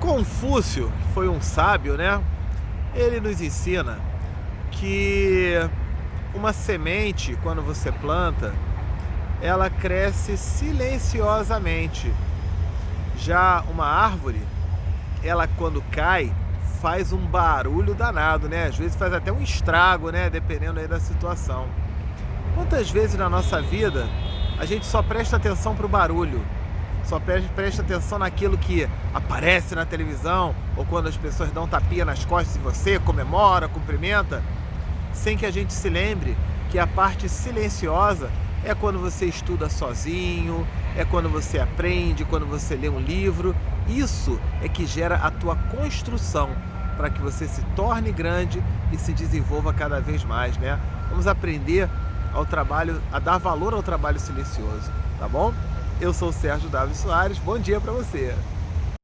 Confúcio, que foi um sábio, né? Ele nos ensina que uma semente, quando você planta, ela cresce silenciosamente. Já uma árvore, ela quando cai, faz um barulho danado, né? Às vezes faz até um estrago, né? Dependendo aí da situação. Quantas vezes na nossa vida a gente só presta atenção para o barulho? Só presta atenção naquilo que aparece na televisão, ou quando as pessoas dão tapinha nas costas de você, comemora, cumprimenta, sem que a gente se lembre que a parte silenciosa é quando você estuda sozinho, é quando você aprende, quando você lê um livro. Isso é que gera a tua construção para que você se torne grande e se desenvolva cada vez mais, né? Vamos aprender ao trabalho, a dar valor ao trabalho silencioso, tá bom? Eu sou o Sérgio W. Soares, bom dia para você!